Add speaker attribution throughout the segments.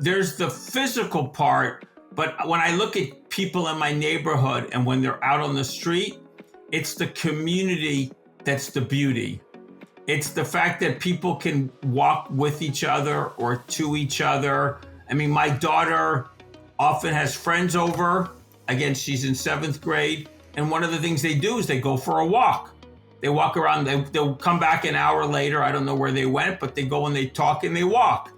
Speaker 1: There's the physical part, but when I look at people in my neighborhood and when they're out on the street, it's the community that's the beauty. It's the fact that people can walk with each other or to each other. I mean, my daughter often has friends over. Again, she's in 7th grade. And one of the things they do is they go for a walk. They walk around, they'll come back an hour later. I don't know where they went, but they go and they talk and they walk.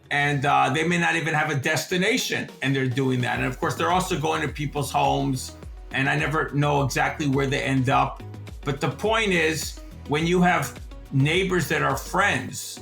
Speaker 1: And they may not even have a destination, and they're doing that. And of course, they're also going to people's homes, and I never know exactly where they end up. But the point is, when you have neighbors that are friends,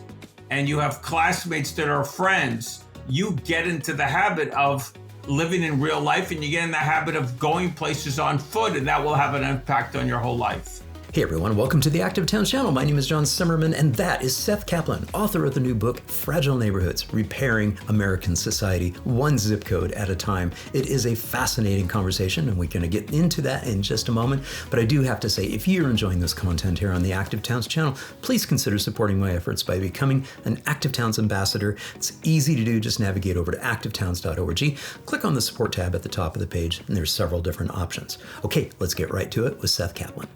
Speaker 1: and you have classmates that are friends, you get into the habit of living in real life, and you get in the habit of going places on foot, and that will have an impact on your whole life.
Speaker 2: Hey everyone, welcome to the Active Towns channel. My name is John Simmerman, and that is Seth Kaplan, author of the new book, Fragile Neighborhoods, Repairing American Society, One Zip Code at a Time. It is a fascinating conversation, and we're going to get into that in just a moment. But I do have to say, if you're enjoying this content here on the Active Towns channel, please consider supporting my efforts by becoming an Active Towns ambassador. It's easy to do. Just navigate over to activetowns.org, click on the support tab at the top of the page, and there's several different options. Okay, let's get right to it with Seth Kaplan.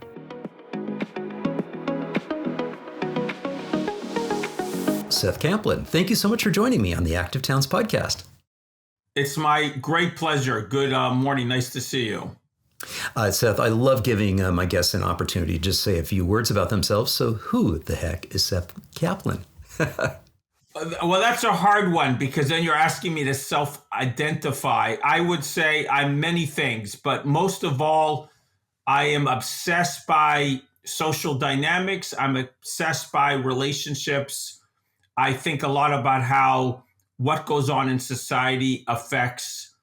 Speaker 2: Seth Kaplan, thank you so much for joining me on the Active Towns podcast.
Speaker 1: It's my great pleasure. Good morning. Nice to see you.
Speaker 2: Seth, I love giving my guests an opportunity to just say a few words about themselves. So who the heck is Seth Kaplan?
Speaker 1: Well, that's a hard one because then you're asking me to self-identify. I would say I'm many things, but most of all, I am obsessed by social dynamics. I'm obsessed by relationships. I think a lot about how what goes on in society affects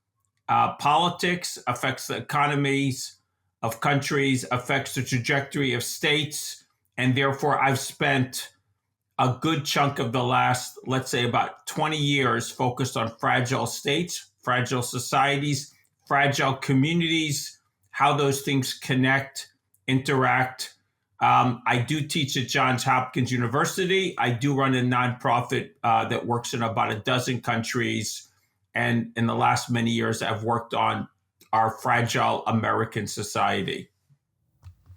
Speaker 1: politics, affects the economies of countries, affects the trajectory of states. And therefore, I've spent a good chunk of the last, let's say about 20 years focused on fragile states, fragile societies, fragile communities, how those things connect, interact. I do teach at Johns Hopkins University. I do run a nonprofit that works in about a dozen countries. And in the last many years, I've worked on our fragile American society.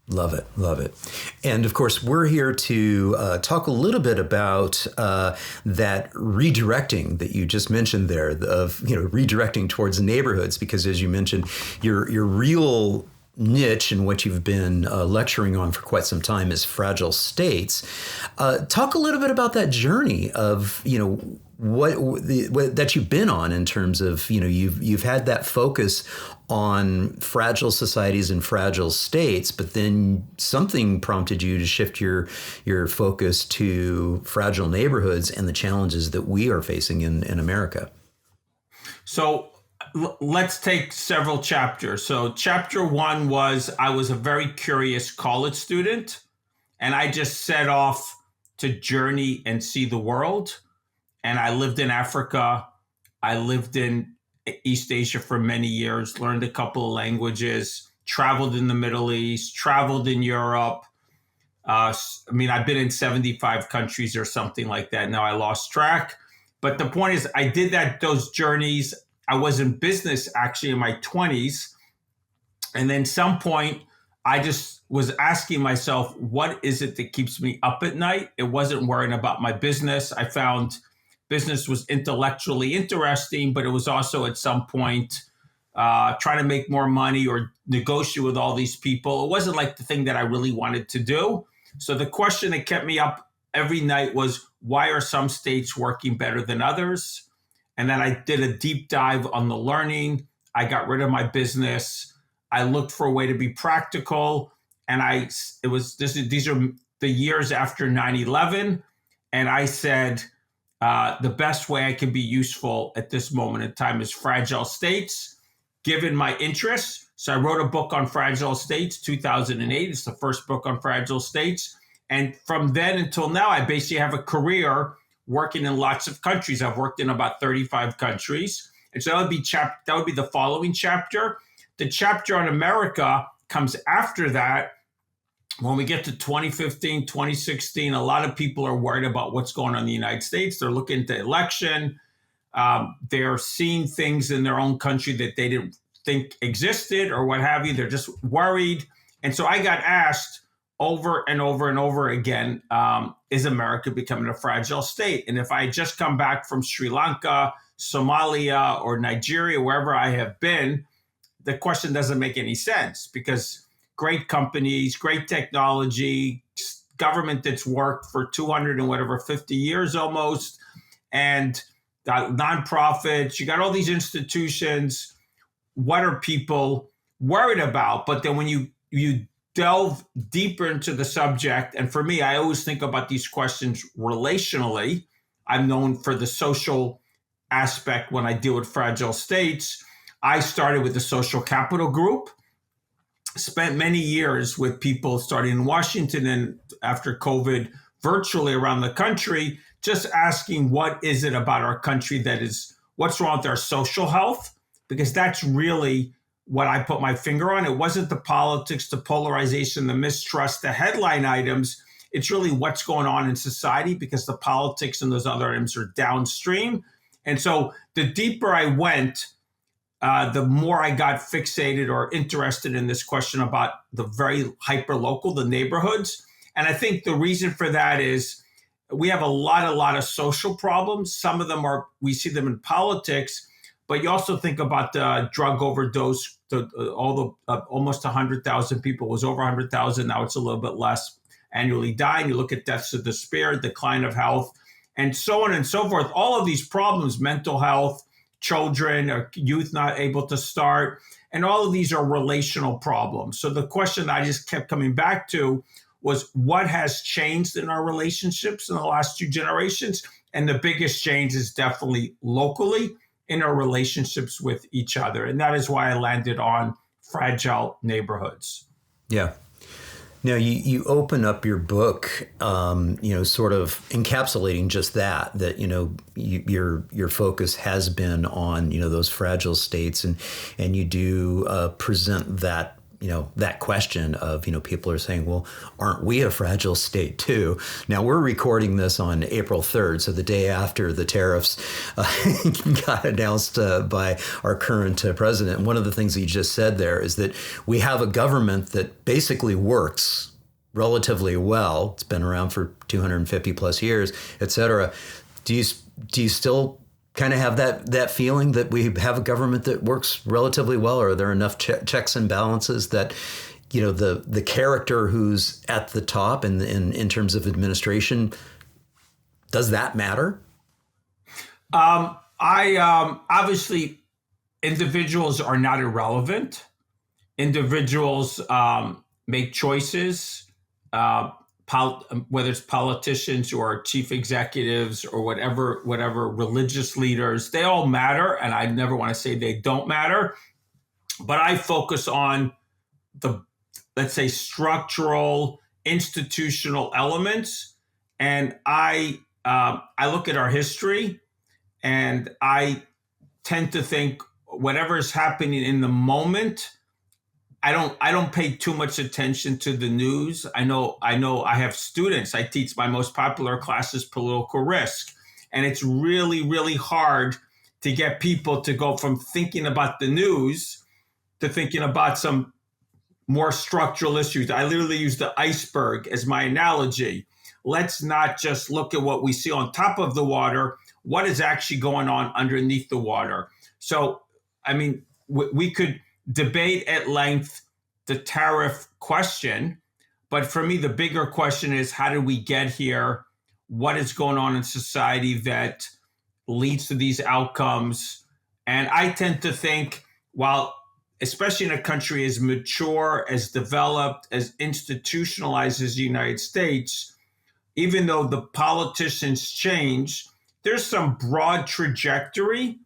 Speaker 2: Love it. Love it. And of course, we're here to talk a little bit about that redirecting that you just mentioned there of, redirecting towards neighborhoods, because as you mentioned, your real niche and what you've been lecturing on for quite some time is fragile states. Talk a little bit about that journey of, what that you've been on in terms of, you've had that focus on fragile societies and fragile states, but then something prompted you to shift your focus to fragile neighborhoods and the challenges that we are facing in America.
Speaker 1: So let's take several chapters. So chapter 1 was, I was a very curious college student, and I just set off to journey and see the world. And I lived in Africa. I lived in East Asia for many years, learned a couple of languages, traveled in the Middle East, traveled in Europe. I've been in 75 countries or something like that. Now I lost track. But the point is, I did those journeys. I was in business actually in my 20s. And then some point, I just was asking myself, what is it that keeps me up at night? It wasn't worrying about my business. I found business was intellectually interesting, but it was also at some point trying to make more money or negotiate with all these people. It wasn't like the thing that I really wanted to do. So the question that kept me up every night was, why are some states working better than others? And then I did a deep dive on the learning. I got rid of my business. I looked for a way to be practical. And these are the years after 9/11. And I said, the best way I can be useful at this moment in time is fragile states, given my interests. So I wrote a book on fragile states, 2008. It's the first book on fragile states. And from then until now, I basically have a career working in lots of countries. I've worked in about 35 countries. And so that would be the following chapter. The chapter on America comes after that. When we get to 2015, 2016, a lot of people are worried about what's going on in the United States. They're looking at the election. They're seeing things in their own country that they didn't think existed or what have you. They're just worried. And so I got asked over and over and over again, is America becoming a fragile state? And if I had just come back from Sri Lanka, Somalia, or Nigeria, wherever I have been, the question doesn't make any sense, because great companies, great technology, government that's worked for 200 and whatever, 50 years almost, and got nonprofits, you got all these institutions. What are people worried about? But then when you delve deeper into the subject, and for me, I always think about these questions relationally. I'm known for the social aspect when I deal with fragile states. I started with the Social Capital Group, spent many years with people starting in Washington and after COVID virtually around the country, just asking what is it about our country that is, what's wrong with our social health? Because that's really what I put my finger on. It wasn't the politics, the polarization, the mistrust, the headline items. It's really what's going on in society, because the politics and those other items are downstream. And so the deeper I went, the more I got fixated or interested in this question about the very hyper-local, the neighborhoods. And I think the reason for that is we have a lot of social problems. Some of them are, we see them in politics, but you also think about the drug overdose, almost 100,000 people, it was over 100,000. Now it's a little bit less annually dying. You look at deaths of despair, decline of health, and so on and so forth. All of these problems, mental health, children or youth not able to start, and all of these are relational problems. So the question I just kept coming back to was, what has changed in our relationships in the last 2 generations? And the biggest change is definitely locally in our relationships with each other. And that is why I landed on fragile neighborhoods.
Speaker 2: Yeah. Now, you open up your book, sort of encapsulating just that your focus has been on, those fragile states, and you do present that, that question of, people are saying, well, aren't we a fragile state too? Now, we're recording this on April 3rd, so the day after the tariffs got announced by our current president. And one of the things that you just said there is that we have a government that basically works relatively well. It's been around for 250 plus years, et cetera. Do you still kind of have that feeling that we have a government that works relatively well, or are there enough checks and balances that, the character who's at the top and in terms of administration, does that matter?
Speaker 1: Obviously, individuals are not irrelevant. Individuals make choices, whether it's politicians or chief executives or whatever religious leaders, they all matter. And I never want to say they don't matter, but I focus on the, let's say, structural, institutional elements. And I look at our history, and I tend to think whatever is happening in the moment, I don't pay too much attention to the news. I know I have students. I teach my most popular class is political risk. And it's really, really hard to get people to go from thinking about the news to thinking about some more structural issues. I literally use the iceberg as my analogy. Let's not just look at what we see on top of the water. What is actually going on underneath the water? So, I mean, we could debate at length the tariff question, but for me, the bigger question is, how did we get here? What is going on in society that leads to these outcomes? And I tend to think, while especially in a country as mature, as developed, as institutionalized as the United States, even though the politicians change, there's some broad trajectory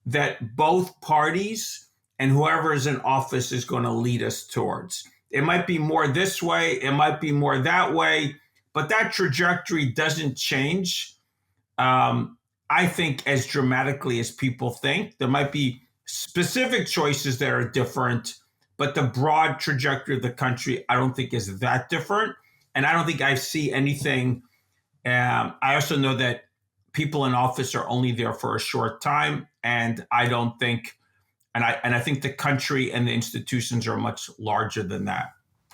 Speaker 1: that both parties and whoever is in office is going to lead us towards. It might be more this way, it might be more that way, but that trajectory doesn't change, I think, as dramatically as people think. There might be specific choices that are different, but the broad trajectory of the country, I don't think is that different. And I don't think I see anything. I also know that people in office are only there for a short time. And I don't think, and I think the country and the institutions are much larger than that.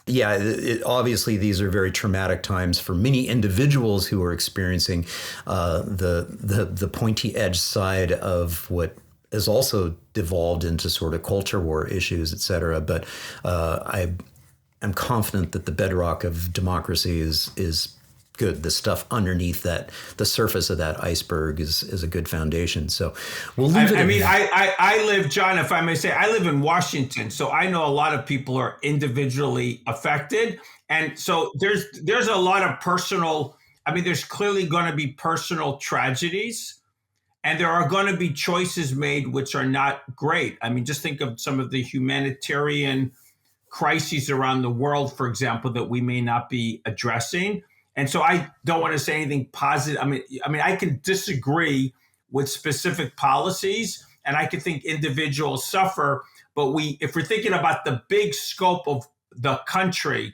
Speaker 2: Yeah, obviously these are very traumatic times for many individuals who are experiencing the pointy edge side of what has also devolved into sort of culture war issues, et cetera. But I'm confident that the bedrock of democracy is good. The stuff underneath that, the surface of that iceberg is a good foundation. So we'll leave it.
Speaker 1: I live, John, if I may say, I live in Washington, so I know a lot of people are individually affected. And so there's a lot of personal, there's clearly going to be personal tragedies, and there are going to be choices made which are not great. Just think of some of the humanitarian crises around the world, for example, that we may not be addressing. And so I don't want to say anything positive. I can disagree with specific policies, and I can think individuals suffer. But if we're thinking about the big scope of the country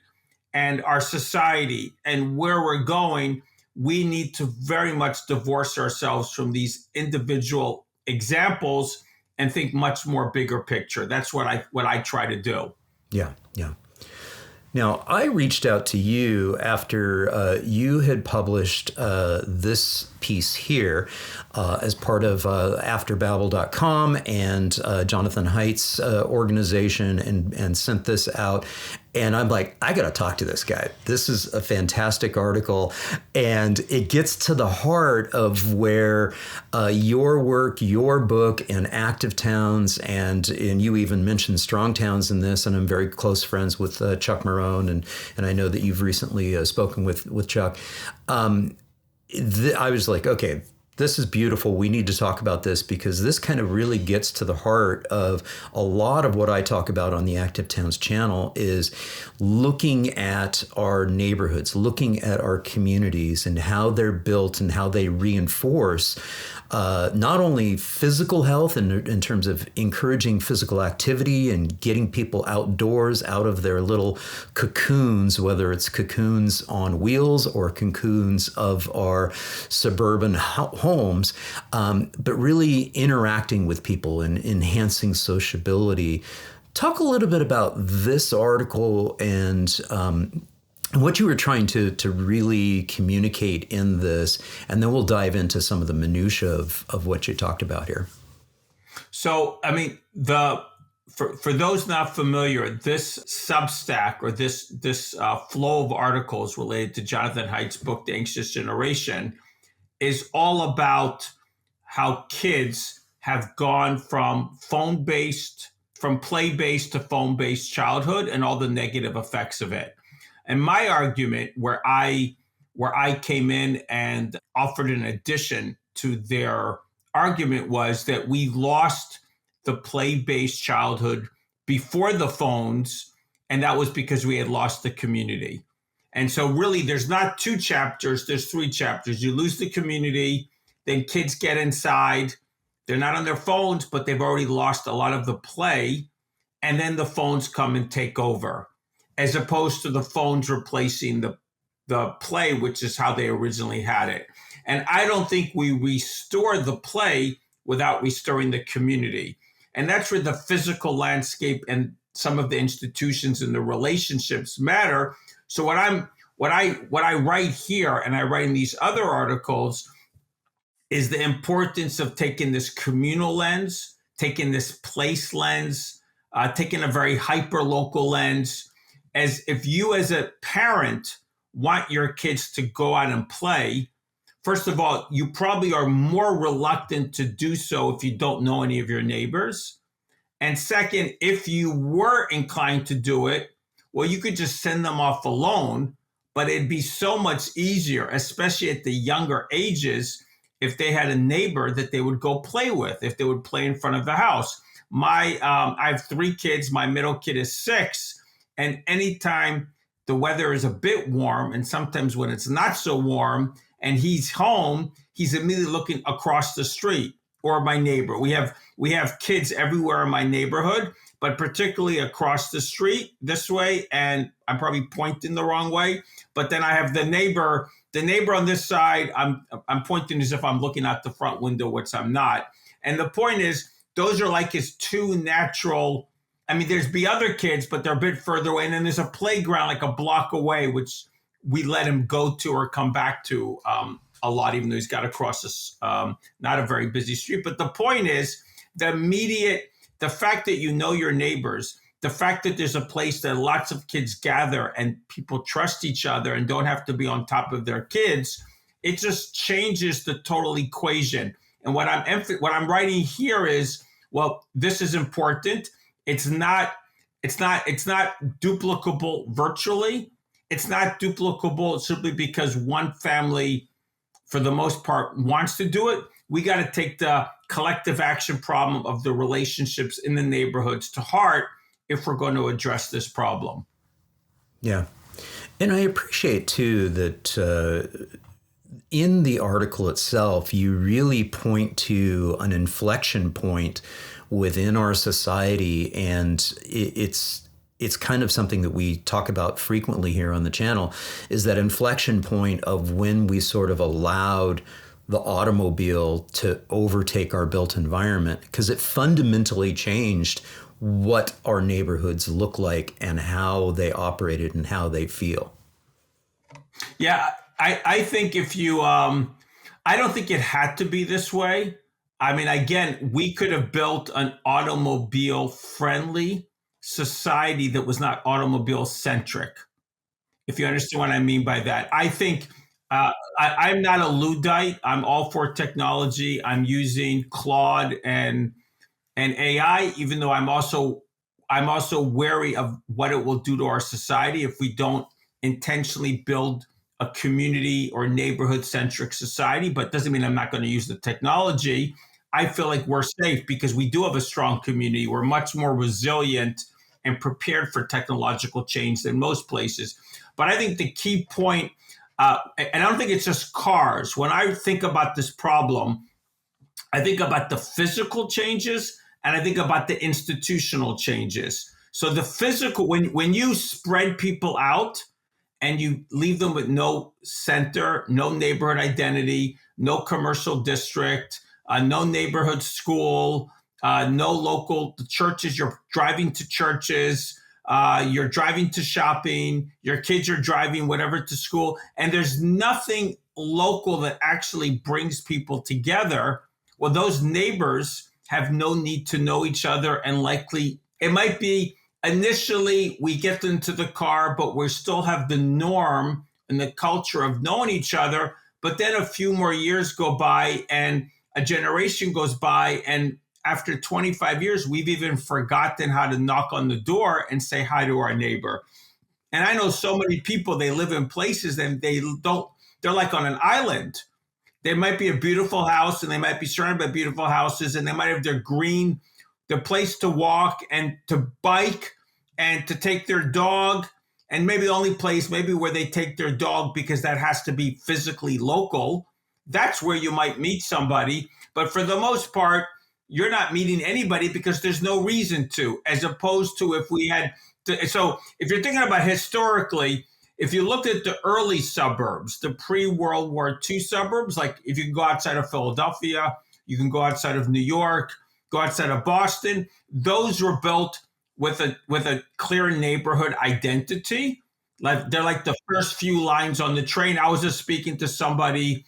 Speaker 1: and our society and where we're going, we need to very much divorce ourselves from these individual examples and think much more bigger picture. That's what I try to do.
Speaker 2: Yeah, yeah. Now, I reached out to you after you had published this piece here as part of AfterBabel.com and Jonathan Haidt's organization and sent this out. And I'm like, I got to talk to this guy. This is a fantastic article. And it gets to the heart of where your work, your book, and Active Towns, and you even mentioned Strong Towns in this. And I'm very close friends with Chuck Marone. And I know that you've recently spoken with Chuck. I was like, okay, this is beautiful. We need to talk about this because this kind of really gets to the heart of a lot of what I talk about on the Active Towns channel is looking at our neighborhoods, looking at our communities and how they're built and how they reinforce not only physical health in terms of encouraging physical activity and getting people outdoors out of their little cocoons, whether it's cocoons on wheels or cocoons of our suburban homes, but really interacting with people and enhancing sociability. Talk a little bit about this article and what you were trying to really communicate in this, and then we'll dive into some of the minutia of what you talked about here.
Speaker 1: So, for those not familiar, this Substack or this flow of articles related to Jonathan Haidt's book, The Anxious Generation, is all about how kids have gone from play-based to phone-based childhood and all the negative effects of it. And my argument, where I came in and offered an addition to their argument, was that we lost the play-based childhood before the phones, and that was because we had lost the community. And so really, there's not 2 chapters, there's 3 chapters. You lose the community, then kids get inside. They're not on their phones, but they've already lost a lot of the play. And then the phones come and take over, as opposed to the phones replacing the play, which is how they originally had it. And I don't think we restore the play without restoring the community. And that's where the physical landscape and some of the institutions and the relationships matter. So what I write here and I write in these other articles is the importance of taking this communal lens, taking this place lens, taking a very hyper-local lens, as if you as a parent want your kids to go out and play. First of all, you probably are more reluctant to do so if you don't know any of your neighbors. And second, if you were inclined to do it, well, you could just send them off alone, but it'd be so much easier, especially at the younger ages, if they had a neighbor that they would go play with, if they would play in front of the house. I have 3 kids. My middle kid is 6. And anytime the weather is a bit warm, and sometimes when it's not so warm and he's home, he's immediately looking across the street. or my neighbor. We have kids everywhere in my neighborhood, but particularly across the street this way, and I'm probably pointing the wrong way. But then I have the neighbor on this side. I'm pointing as if I'm looking out the front window, which I'm not. And the point is, those are like his two natural. I mean, there's be other kids, but they're a bit further away. And then there's a playground like a block away, which we let him go to or come back to a lot, even though he's got to cross this not a very busy street. But the point is, the fact that you know your neighbors, the fact that there's a place that lots of kids gather and people trust each other and don't have to be on top of their kids, it just changes the total equation. And what I'm writing here is, well, this is important. It's not duplicable virtually. It's not duplicable simply because one family, for the most part, wants to do it. We got to take the collective action problem of the relationships in the neighborhoods to heart if we're going to address this problem.
Speaker 2: Yeah. And I appreciate, too, that in the article itself, you really point to an inflection point within our society. And it's kind of something that we talk about frequently here on the channel, is that inflection point of when we sort of allowed the automobile to overtake our built environment, because it fundamentally changed what our neighborhoods look like and how they operated and how they feel.
Speaker 1: Yeah, I think if you, I don't think it had to be this way. I mean, again, we could have built an automobile friendly society that was not automobile centric, if you understand what I mean by that. I think I'm not a Luddite. I'm all for technology. I'm using Claude and AI, even though I'm also wary of what it will do to our society if we don't intentionally build a community or neighborhood centric society. But doesn't mean I'm not going to use the technology. I feel like we're safe because we do have a strong community. We're much more resilient and prepared for technological change than most places. But I think the key point, and I don't think it's just cars. When I think about this problem, I think about the physical changes and I think about the institutional changes. So the physical, when you spread people out and you leave them with no center, no neighborhood identity, no commercial district, no neighborhood school, no local churches, you're driving to churches, you're driving to shopping, your kids are driving whatever to school, and there's nothing local that actually brings people together. Well, those neighbors have no need to know each other, and likely it might be initially we get into the car, but we still have the norm and the culture of knowing each other. But then a few more years go by and a generation goes by, and after 25 years, we've even forgotten how to knock on the door and say hi to our neighbor. And I know so many people, they live in places and they're like on an island. There might be a beautiful house and they might be surrounded by beautiful houses and they might have their place to walk and to bike and to take their dog. And maybe the only place maybe where they take their dog, because that has to be physically local, that's where you might meet somebody. But for the most part, you're not meeting anybody because there's no reason to, as opposed to if we had to. So if you're thinking about historically, if you looked at the early suburbs, the pre-World War II suburbs, like if you can go outside of Philadelphia, you can go outside of New York, go outside of Boston, those were built with a clear neighborhood identity. Like they're like the first few lines on the train. I was just speaking to somebody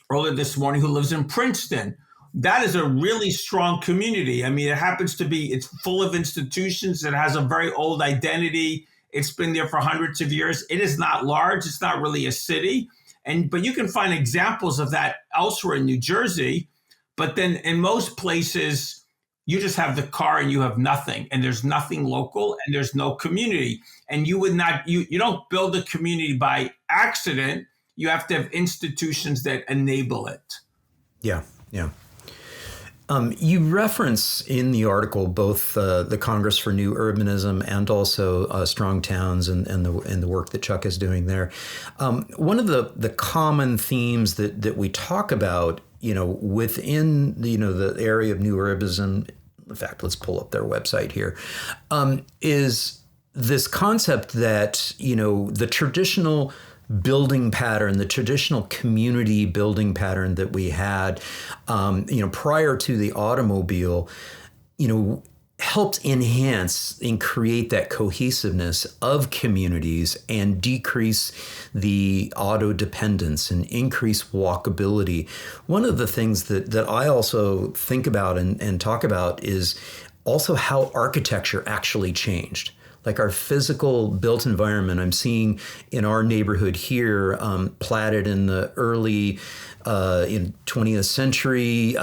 Speaker 1: earlier this morning who lives in Princeton. That is a really strong community. I mean, it's full of institutions. It has a very old identity. It's been there for hundreds of years. It is not large. It's not really a city. But you can find examples of that elsewhere in New Jersey. But then in most places, you just have the car and you have nothing. And there's nothing local and there's no community. And you don't build a community by accident. You have to have institutions that enable it.
Speaker 2: Yeah, yeah. You reference in the article both the Congress for New Urbanism and also Strong Towns and the work that Chuck is doing there. One of the common themes that we talk about, within the area of new urbanism. In fact, let's pull up their website here. Is this concept that the traditional building pattern, the traditional community building pattern that we had, prior to the automobile, helped enhance and create that cohesiveness of communities and decrease the auto dependence and increase walkability. One of the things that I also think about and talk about is also how architecture actually changed. Like our physical built environment, I'm seeing in our neighborhood here, platted in the early in 20th century.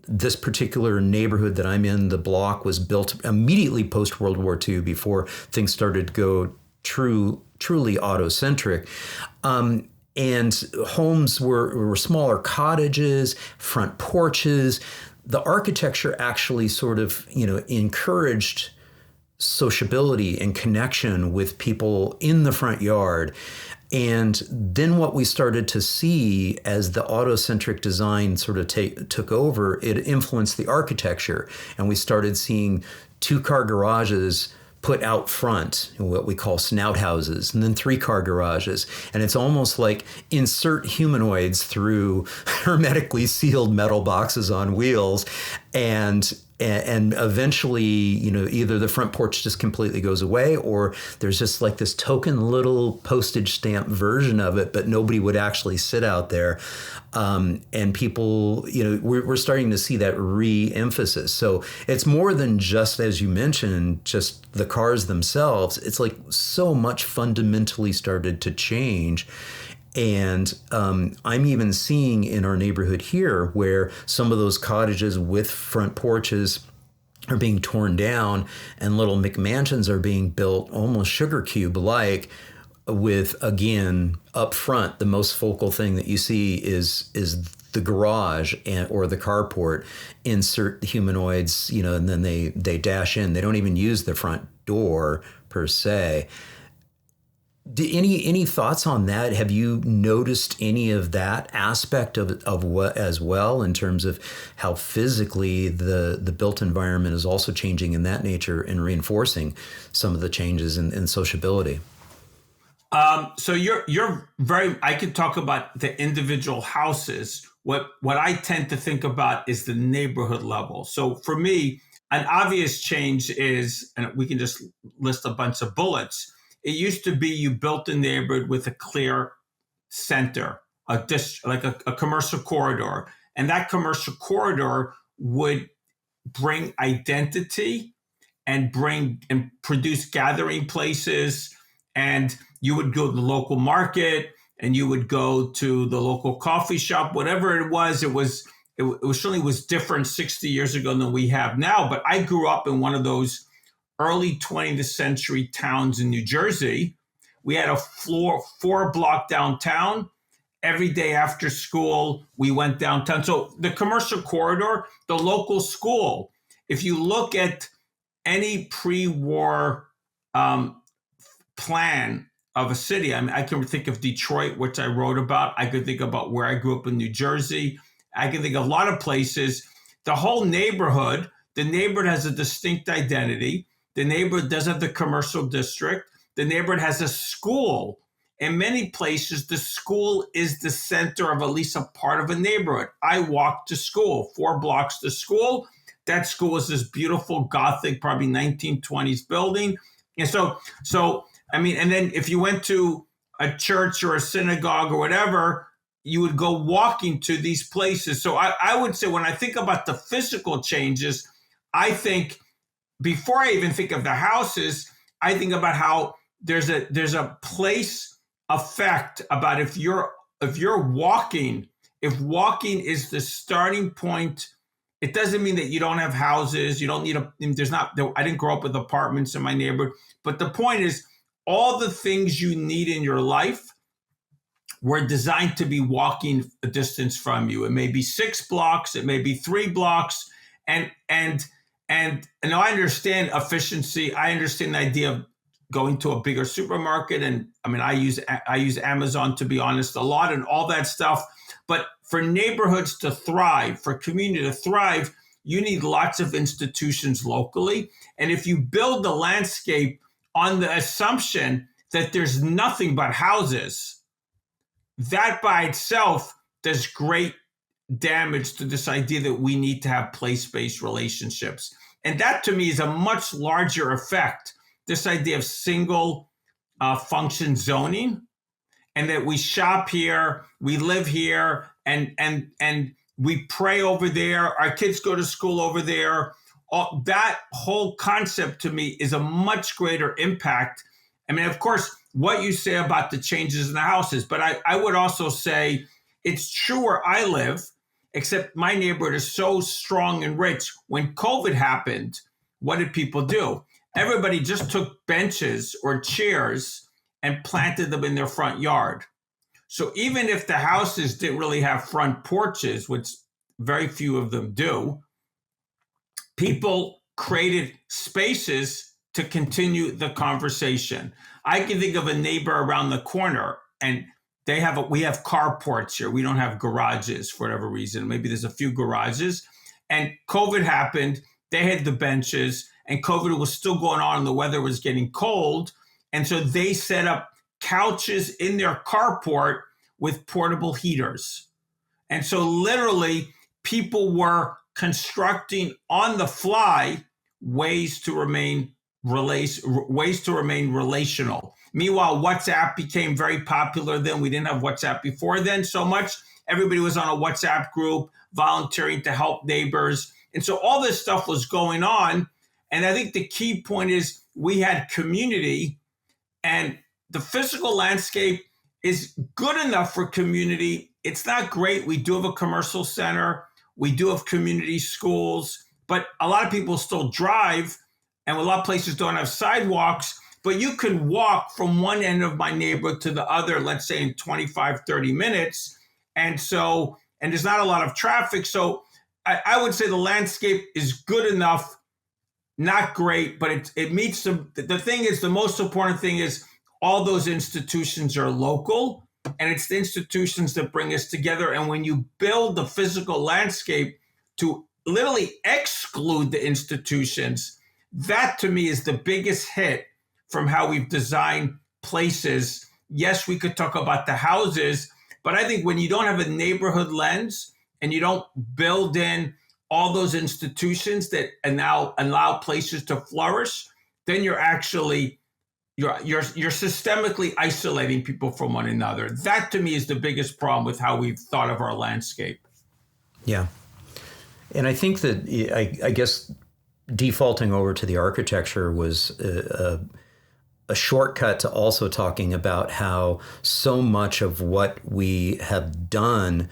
Speaker 2: This particular neighborhood that I'm in, the block was built immediately post World War II, before things started to go truly auto-centric. And homes were smaller cottages, front porches. The architecture actually sort of, encouraged sociability and connection with people in the front yard. And then what we started to see as the auto-centric design sort of took over, it influenced the architecture. And we started seeing 2-car garages put out front, what we call snout houses, and then 3-car garages. And it's almost like insert humanoids through hermetically sealed metal boxes on wheels. And eventually, either the front porch just completely goes away, or there's just like this token little postage stamp version of it, but nobody would actually sit out there. And people, we're starting to see that re-emphasis. So it's more than just, as you mentioned, just the cars themselves. It's like so much fundamentally started to change. And I'm even seeing in our neighborhood here where some of those cottages with front porches are being torn down and little McMansions are being built almost sugar cube like, with, again, up front, the most focal thing that you see is the garage or the carport. Insert humanoids, and then they dash in. They don't even use the front door per se. Any thoughts on that? Have you noticed any of that aspect of what as well, in terms of how physically the built environment is also changing in that nature and reinforcing some of the changes in sociability?
Speaker 1: So you're very. I could talk about the individual houses. What I tend to think about is the neighborhood level. So for me, an obvious change is, and we can just list a bunch of bullets. It used to be you built a neighborhood with a clear center, like a commercial corridor. And that commercial corridor would bring identity and produce gathering places. And you would go to the local market and you would go to the local coffee shop, whatever it was. It certainly was different 60 years ago than we have now. But I grew up in one of those early 20th century towns in New Jersey. We had a 4-block downtown. Every day after school, we went downtown. So the commercial corridor, the local school, if you look at any pre-war plan of a city, I mean, I can think of Detroit, which I wrote about. I could think about where I grew up in New Jersey. I can think of a lot of places. The whole neighborhood, the neighborhood has a distinct identity. The neighborhood does have the commercial district. The neighborhood has a school. In many places, the school is the center of at least a part of a neighborhood. I walked to school, 4 blocks to school. That school is this beautiful Gothic, probably 1920s building. And so I mean, and then if you went to a church or a synagogue or whatever, you would go walking to these places. So I would say when I think about the physical changes, I think before I even think of the houses, I think about how there's a place effect about if you're walking, if walking is the starting point. It doesn't mean that you don't have houses. You don't need I didn't grow up with apartments in my neighborhood, but the point is all the things you need in your life were designed to be walking a distance from you. It may be 6 blocks, it may be 3 blocks. And I understand efficiency. I understand the idea of going to a bigger supermarket. And I mean, I use Amazon, to be honest, a lot and all that stuff. But for neighborhoods to thrive, for community to thrive, you need lots of institutions locally. And if you build the landscape on the assumption that there's nothing but houses, that by itself does great damage to this idea that we need to have place-based relationships. And that to me is a much larger effect, this idea of single function zoning, and that we shop here, we live here, and we pray over there, our kids go to school over there. That whole concept to me is a much greater impact. I mean, of course, what you say about the changes in the houses, but I would also say it's true where I live, except my neighborhood is so strong and rich. When COVID happened, what did people do? Everybody just took benches or chairs and planted them in their front yard. So even if the houses didn't really have front porches, which very few of them do, people created spaces to continue the conversation. I can think of a neighbor around the corner, and we have carports here. We don't have garages for whatever reason. Maybe there's a few garages. And COVID happened. They had the benches, and COVID was still going on, and the weather was getting cold. And so they set up couches in their carport with portable heaters. And so literally people were constructing on the fly ways to remain relational. Meanwhile, WhatsApp became very popular then. We didn't have WhatsApp before then so much. Everybody was on a WhatsApp group, volunteering to help neighbors. And so all this stuff was going on. And I think the key point is we had community, and the physical landscape is good enough for community. It's not great. We do have a commercial center. We do have community schools, but a lot of people still drive, and a lot of places don't have sidewalks, but you can walk from one end of my neighborhood to the other, let's say in 25, 30 minutes. And there's not a lot of traffic. So I would say the landscape is good enough, not great, but it meets the thing is, the most important thing is all those institutions are local, and it's the institutions that bring us together. And when you build the physical landscape to literally exclude the institutions, that to me is the biggest hit from how we've designed places. Yes, we could talk about the houses, but I think when you don't have a neighborhood lens and you don't build in all those institutions that now allow places to flourish, then you're systemically isolating people from one another. That to me is the biggest problem with how we've thought of our landscape.
Speaker 2: Yeah. And I think that, I guess, defaulting over to the architecture was a shortcut to also talking about how so much of what we have done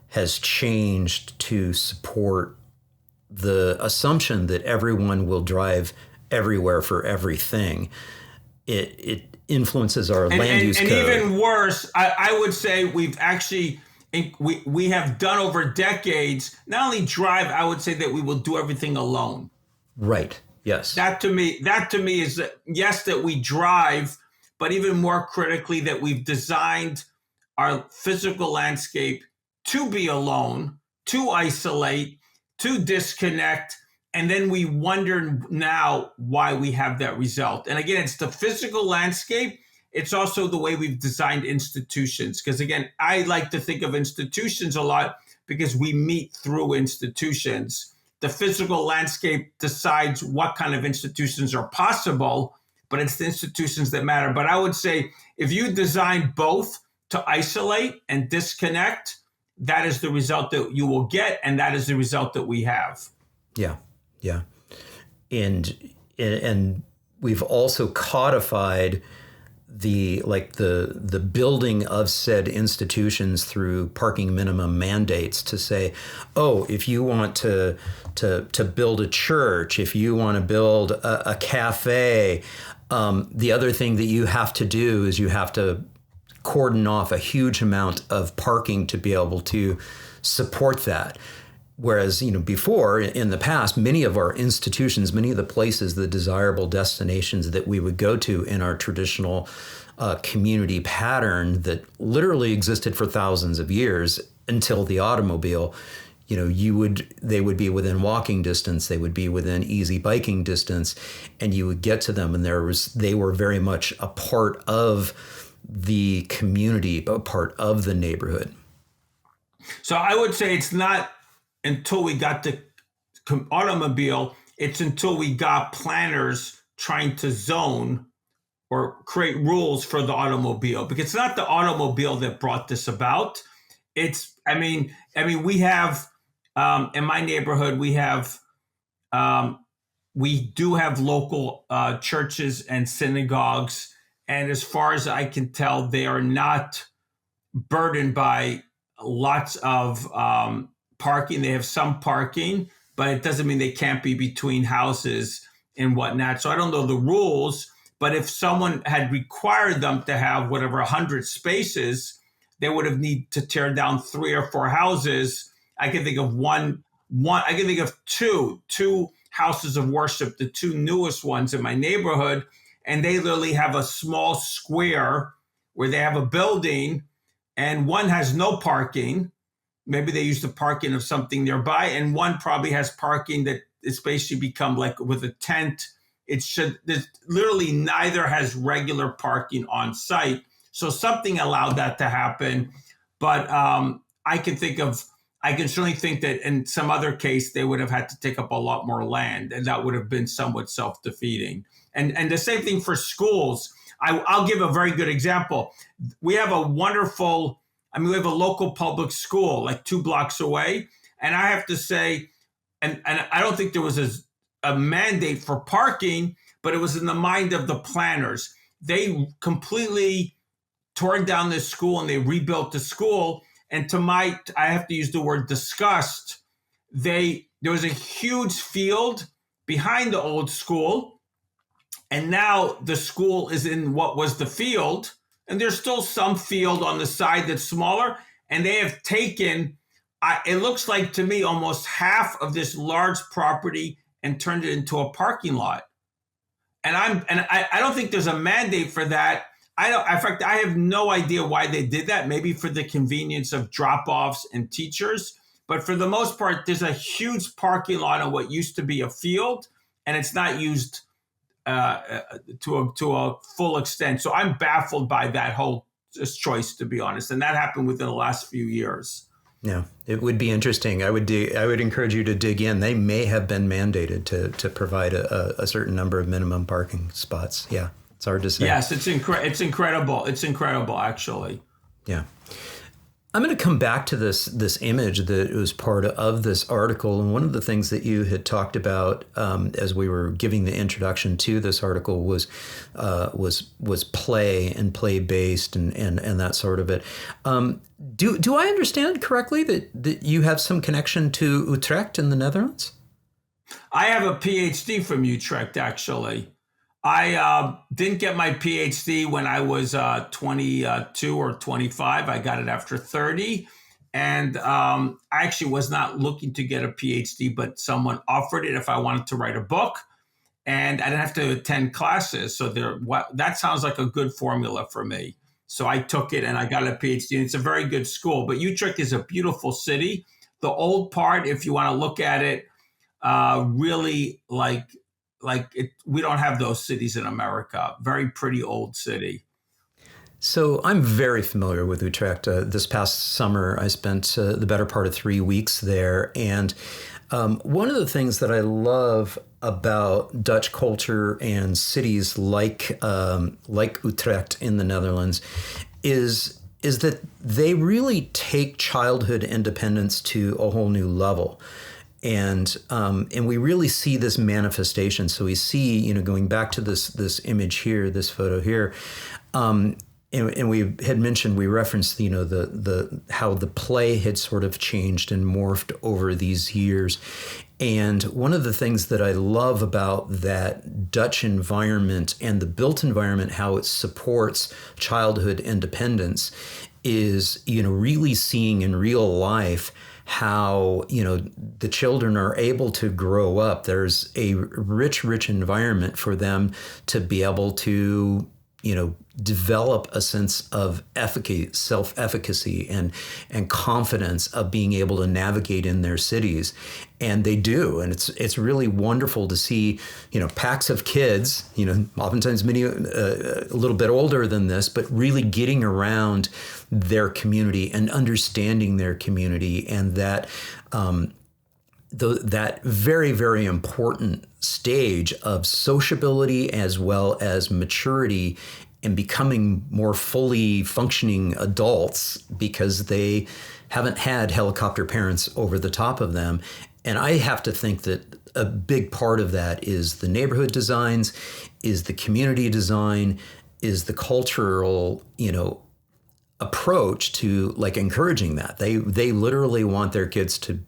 Speaker 2: has changed to support the assumption that everyone will drive everywhere for everything. It influences our land use code. And
Speaker 1: even worse, I would say we've actually, we have done over decades, not only drive, I would say that we will do everything alone.
Speaker 2: Right. Yes.
Speaker 1: That to me is, yes, that we drive, but even more critically that we've designed our physical landscape to be alone, to isolate, to disconnect. And then we wonder now why we have that result. And again, it's the physical landscape. It's also the way we've designed institutions. Because again, I like to think of institutions a lot because we meet through institutions. The physical landscape decides what kind of institutions are possible, but it's the institutions that matter. But I would say if you design both to isolate and disconnect, that is the result that you will get. And that is the result that we have.
Speaker 2: Yeah. Yeah. And we've also codified the building of said institutions through parking minimum mandates to say, oh, if you want to build a church, if you want to build a cafe, the other thing that you have to do is you have to cordon off a huge amount of parking to be able to support that. Whereas, before, in the past, many of our institutions, many of the places, the desirable destinations that we would go to in our traditional community pattern that literally existed for thousands of years, until the automobile, they would be within walking distance, they would be within easy biking distance, and you would get to them, and they were very much a part of the community, a part of the neighborhood.
Speaker 1: So I would say it's not until we got the automobile, it's until we got planners trying to zone or create rules for the automobile, because it's not the automobile that brought this about. We have, in my neighborhood, we do have local churches and synagogues. And as far as I can tell, they are not burdened by lots of parking. They have some parking, but it doesn't mean they can't be between houses and whatnot. So I don't know the rules, but if someone had required them to have 100 spaces, they would have need to tear down 3 or 4 houses. I can think of I can think of two houses of worship, the 2 newest ones in my neighborhood, and they literally have a small square where they have a building, and one has no parking. Maybe they use the parking of something nearby, and one probably has parking that is basically become like with a tent. Literally neither has regular parking on site. So something allowed that to happen. But I can certainly think that in some other case, they would have had to take up a lot more land, and that would have been somewhat self-defeating. And the same thing for schools. I'll give a very good example. We have a local public school like 2 blocks away. And I have to say, and I don't think there was a mandate for parking, but it was in the mind of the planners. They completely torn down this school and they rebuilt the school. And I have to use the word disgust, there was a huge field behind the old school. And now the school is in what was the field. And there's still some field on the side that's smaller. And they have taken, it looks like to me, almost half of this large property and turned it into a parking lot. And I don't think there's a mandate for that. In fact, I have no idea why they did that. Maybe for the convenience of drop-offs and teachers. But for the most part, there's a huge parking lot on what used to be a field, and it's not used to a full extent. So I'm baffled by that whole choice, to be honest. And that happened within the last few years.
Speaker 2: Yeah, it would be interesting. I would encourage you to dig in. They may have been mandated to provide a certain number of minimum parking spots. Yeah, it's hard to say.
Speaker 1: Yes, it's incredible. It's incredible, actually.
Speaker 2: Yeah. I'm going to come back to this image that was part of this article. And one of the things that you had talked about as we were giving the introduction to this article was play and play based and that sort of it. Do I understand correctly that you have some connection to Utrecht in the Netherlands?
Speaker 1: I have a PhD from Utrecht, actually. I didn't get my PhD when I was 22 or 25. I got it after 30. And I actually was not looking to get a PhD, but someone offered it if I wanted to write a book. And I didn't have to attend classes. So that sounds like a good formula for me. So I took it and I got a PhD. And it's a very good school. But Utrecht is a beautiful city. The old part, if you want to look at it, really we don't have those cities in America. Very pretty old city.
Speaker 2: So I'm very familiar with Utrecht. This past summer, I spent the better part of 3 weeks there. And one of the things that I love about Dutch culture and cities like Utrecht in the Netherlands is that they really take childhood independence to a whole new level. And we really see this manifestation. So we see, going back to this image here, this photo here, and we had mentioned, we referenced, the how the play had sort of changed and morphed over these years. And one of the things that I love about that Dutch environment and the built environment, how it supports childhood independence, is, really seeing in real life how, the children are able to grow up. There's a rich environment for them to be able to, develop a sense of efficacy, self-efficacy, and confidence of being able to navigate in their cities, and they do, and it's really wonderful to see, packs of kids, oftentimes many a little bit older than this, but really getting around their community and understanding their community, and that that very, very important stage of sociability as well as maturity and becoming more fully functioning adults because they haven't had helicopter parents over the top of them. And I have to think that a big part of that is the neighborhood designs, is the community design, is the cultural, approach to like encouraging that. They literally want their kids to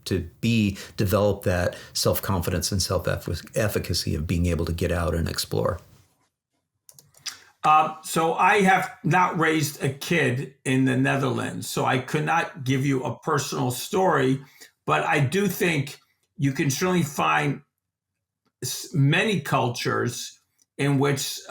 Speaker 2: develop that self-confidence and self-efficacy of being able to get out and explore.
Speaker 1: So I have not raised a kid in the Netherlands, so I could not give you a personal story, but I do think you can certainly find many cultures in which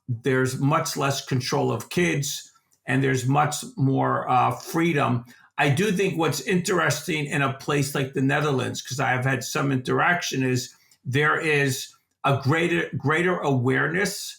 Speaker 1: there's much less control of kids and there's much more freedom. I do think what's interesting in a place like the Netherlands, because I have had some interaction, is there is a greater awareness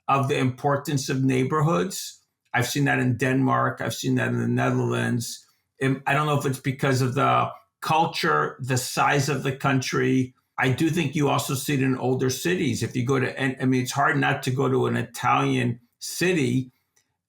Speaker 1: of the importance of neighborhoods. I've seen that in Denmark. I've seen that in the Netherlands. And I don't know if it's because of the culture, the size of the country. I do think you also see it in older cities. If you go to, it's hard not to go to an Italian city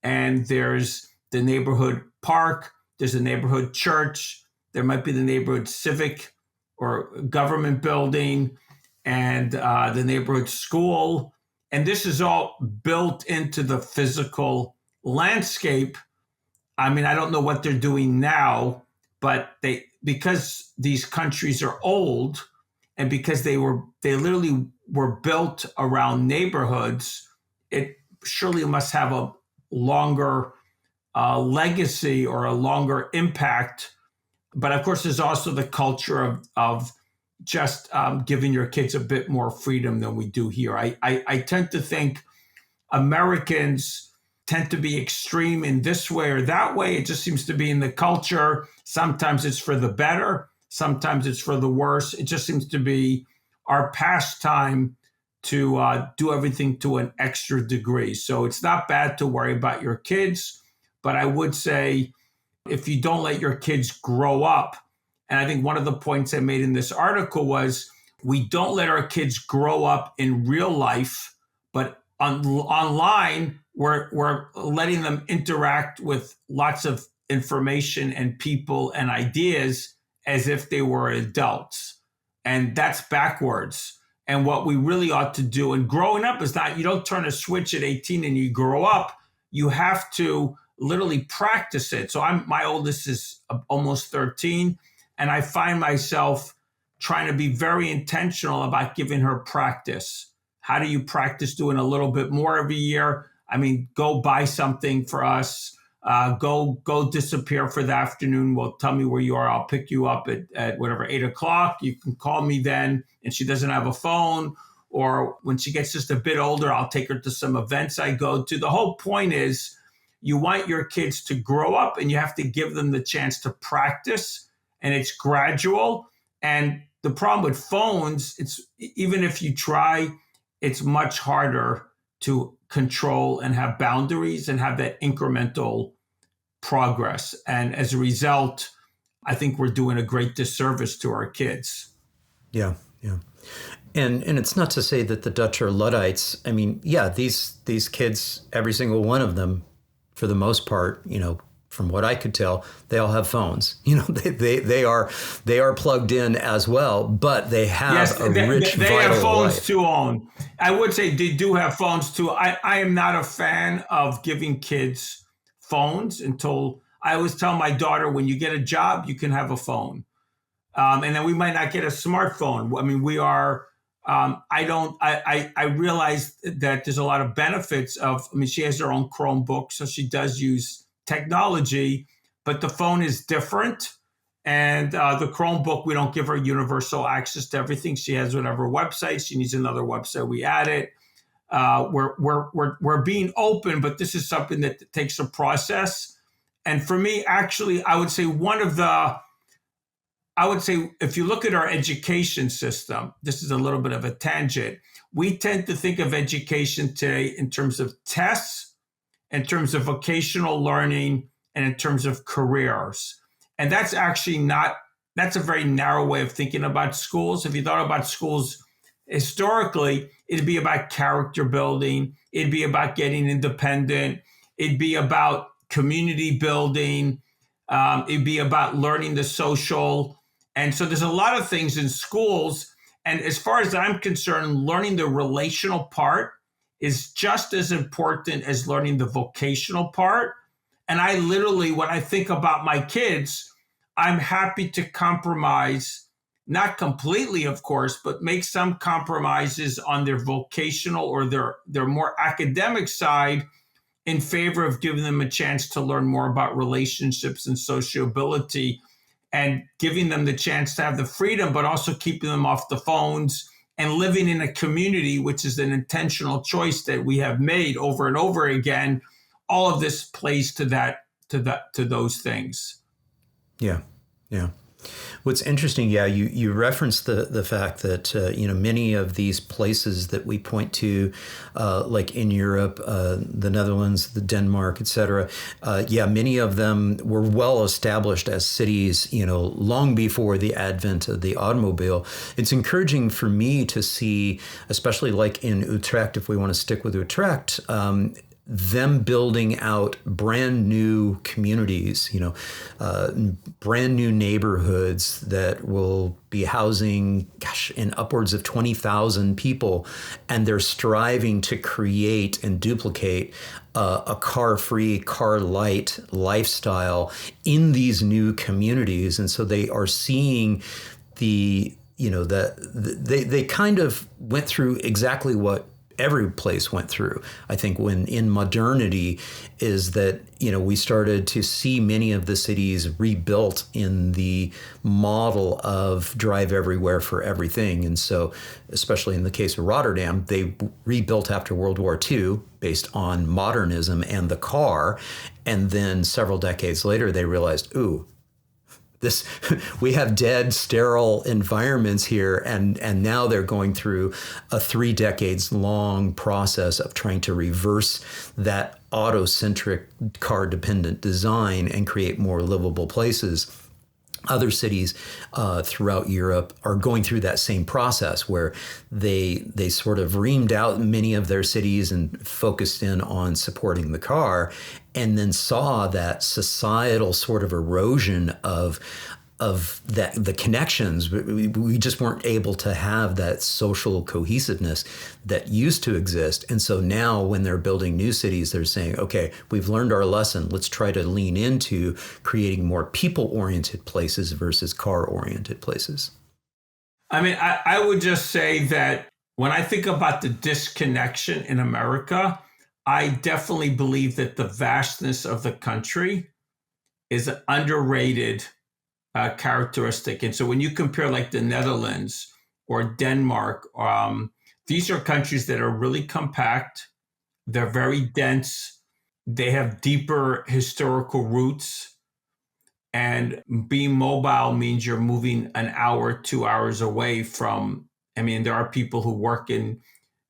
Speaker 1: and there's the neighborhood park, there's a neighborhood church, there might be the neighborhood civic or government building, and the neighborhood school. And this is all built into the physical landscape. I don't know what they're doing now, but because these countries are old and because they literally were built around neighborhoods, it surely must have a longer legacy or a longer impact. But of course, there's also the culture of just giving your kids a bit more freedom than we do here. I tend to think Americans tend to be extreme in this way or that way. It just seems to be in the culture. Sometimes it's for the better. Sometimes it's for the worse. It just seems to be our pastime to do everything to an extra degree. So it's not bad to worry about your kids, but I would say if you don't let your kids grow up, and I think one of the points I made in this article was we don't let our kids grow up in real life, but online, we're letting them interact with lots of information and people and ideas as if they were adults. And that's backwards. And what we really ought to do, and growing up is not, you don't turn a switch at 18 and you grow up. You have to literally practice it. So my oldest is almost 13, and I find myself trying to be very intentional about giving her practice. How do you practice doing a little bit more every year? Go buy something for us. Go disappear for the afternoon. Well, tell me where you are. I'll pick you up at whatever, 8:00. You can call me then. And she doesn't have a phone. Or when she gets just a bit older, I'll take her to some events I go to. The whole point is you want your kids to grow up and you have to give them the chance to practice. And it's gradual. And the problem with phones, it's even if you try, it's much harder to control and have boundaries and have that incremental progress. And as a result, I think we're doing a great disservice to our kids.
Speaker 2: Yeah. And it's not to say that the Dutch are Luddites. These kids, every single one of them, for the most part, from what I could tell, they all have phones. They are plugged in as well, but they have rich,
Speaker 1: they
Speaker 2: vital
Speaker 1: have phones
Speaker 2: life.
Speaker 1: to own. I would say they do have phones too. I am not a fan of giving kids phones until I always tell my daughter, when you get a job, you can have a phone. And then we might not get a smartphone. We are, I realize that there's a lot of benefits of, she has her own Chromebook, so she does use technology, but the phone is different. And the Chromebook, we don't give her universal access to everything. She has whatever website. She needs another website, we add it. we're being open, but this is something that takes a process. And for me, actually, I would say if you look at our education system, this is a little bit of a tangent. We tend to think of education today in terms of tests, in terms of vocational learning, and in terms of careers. And that's actually not, that's a very narrow way of thinking about schools. If you thought about schools historically, it'd be about character building, it'd be about getting independent, it'd be about community building, it'd be about learning the social. And so there's a lot of things in schools. And as far as I'm concerned, learning the relational part is just as important as learning the vocational part. And I literally, when I think about my kids, I'm happy to compromise, not completely, of course, but make some compromises on their vocational or their more academic side in favor of giving them a chance to learn more about relationships and sociability, and giving them the chance to have the freedom, but also keeping them off the phones and living in a community, which is an intentional choice that we have made over and over again. All of this plays to those things.
Speaker 2: Yeah. Yeah. What's interesting, you referenced the fact that many of these places that we point to, like in Europe, the Netherlands, the Denmark, et cetera, many of them were well established as cities, long before the advent of the automobile. It's encouraging for me to see, especially like in Utrecht, if we want to stick with Utrecht, them building out brand new communities, brand new neighborhoods that will be housing, in upwards of 20,000 people. And they're striving to create and duplicate a car-free, car-light lifestyle in these new communities. And so they are seeing they kind of went through exactly what every place went through. I think when in modernity is that, we started to see many of the cities rebuilt in the model of drive everywhere for everything. And so, especially in the case of Rotterdam, they rebuilt after World War II based on modernism and the car. And then several decades later, they realized, we have dead, sterile environments here, and now they're going through a 3 decades long process of trying to reverse that auto-centric, car-dependent design and create more livable places. Other cities throughout Europe are going through that same process where they sort of reamed out many of their cities and focused in on supporting the car, and then saw that societal sort of erosion of the connections. We just weren't able to have that social cohesiveness that used to exist. And so now when they're building new cities, they're saying, okay, we've learned our lesson. Let's try to lean into creating more people-oriented places versus car-oriented places.
Speaker 1: I mean, I would just say that when I think about the disconnection in America, I definitely believe that the vastness of the country is an underrated characteristic. And so when you compare like the Netherlands or Denmark, these are countries that are really compact. They're very dense. They have deeper historical roots. And being mobile means you're moving an hour, 2 hours away from, there are people who work in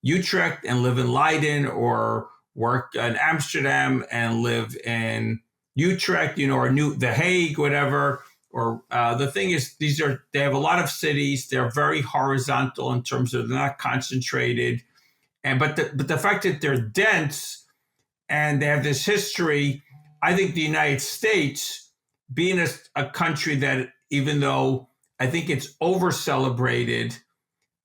Speaker 1: Utrecht and live in Leiden, or work in Amsterdam and live in Utrecht, or The Hague, whatever. Or the thing is, they have a lot of cities. They're very horizontal in terms of they're not concentrated, but the fact that they're dense and they have this history. I think the United States, being a country that, even though I think it's over celebrated,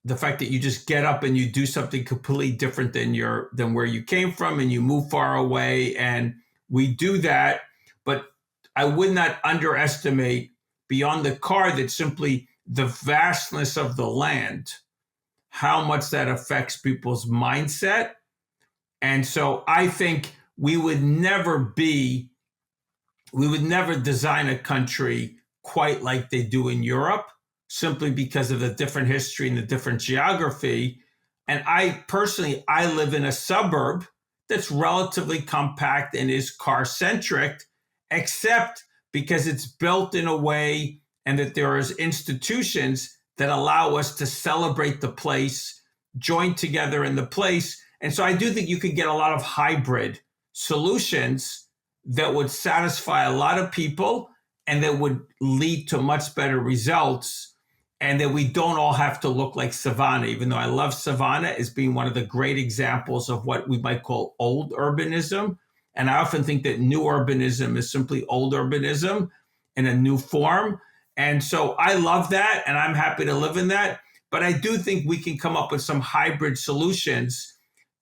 Speaker 1: the fact that you just get up and you do something completely different than where you came from, and you move far away, and we do that. But I would not underestimate, beyond the car, that simply the vastness of the land, how much that affects people's mindset. And so I think we would never design a country quite like they do in Europe, simply because of the different history and the different geography. And I live in a suburb that's relatively compact and is car-centric, except because it's built in a way and that there is institutions that allow us to celebrate the place, join together in the place. And so I do think you could get a lot of hybrid solutions that would satisfy a lot of people and that would lead to much better results, and that we don't all have to look like Savannah, even though I love Savannah as being one of the great examples of what we might call old urbanism. And I often think that new urbanism is simply old urbanism in a new form. And so I love that, and I'm happy to live in that. But I do think we can come up with some hybrid solutions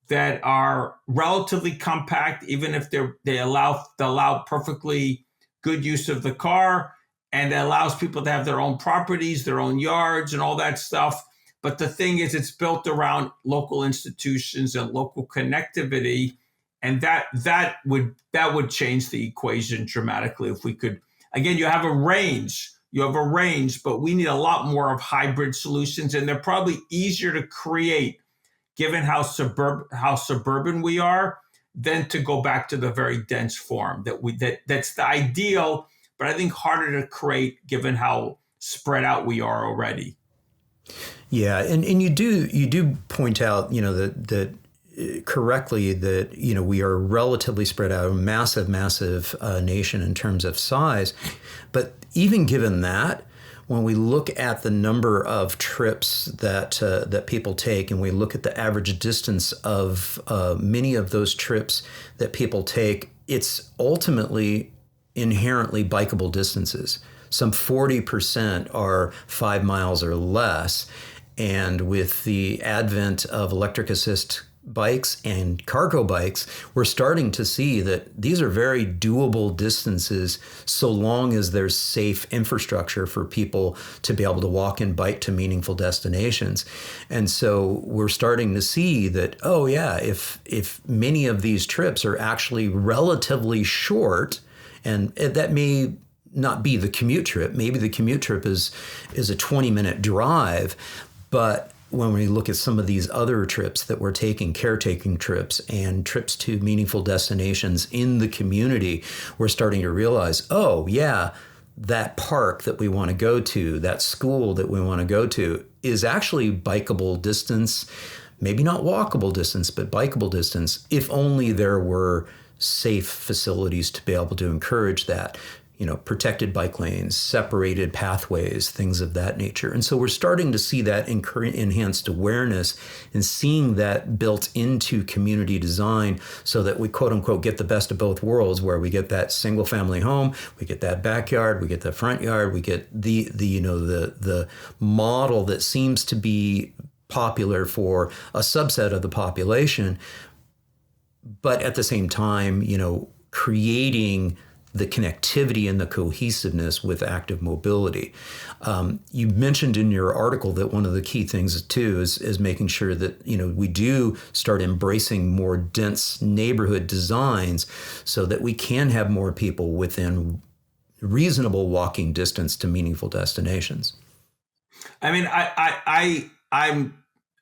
Speaker 1: that are relatively compact, even if they allow perfectly good use of the car, and it allows people to have their own properties, their own yards, and all that stuff. But the thing is, it's built around local institutions and local connectivity, and that would change the equation dramatically if we could. Again, you have a range, but we need a lot more of hybrid solutions, and they're probably easier to create, given how suburban we are, than to go back to the very dense form that's the ideal, but I think harder to create given how spread out we are already.
Speaker 2: Yeah, and you do point out, that correctly that, we are relatively spread out, a massive nation in terms of size. But even given that, when we look at the number of trips that people take, and we look at the average distance of many of those trips that people take, it's ultimately inherently bikeable distances. Some 40% are 5 miles or less. And with the advent of electric assist bikes and cargo bikes, we're starting to see that these are very doable distances so long as there's safe infrastructure for people to be able to walk and bike to meaningful destinations. And so we're starting to see that, oh yeah, if many of these trips are actually relatively short, and that may not be the commute trip, maybe the commute trip is a 20-minute drive, but when we look at some of these other trips that we're taking, caretaking trips and trips to meaningful destinations in the community, we're starting to realize, oh yeah, that park that we want to go to, that school that we want to go to is actually bikeable distance, maybe not walkable distance, but bikeable distance, if only there were safe facilities to be able to encourage that. Protected bike lanes, separated pathways, things of that nature. And so we're starting to see that enhanced awareness and seeing that built into community design so that we, quote unquote, get the best of both worlds, where we get that single family home, we get that backyard, we get the front yard, we get the model that seems to be popular for a subset of the population, but at the same time, creating the connectivity and the cohesiveness with active mobility. You mentioned in your article that one of the key things too is making sure that we do start embracing more dense neighborhood designs so that we can have more people within reasonable walking distance to meaningful destinations.
Speaker 1: I mean, I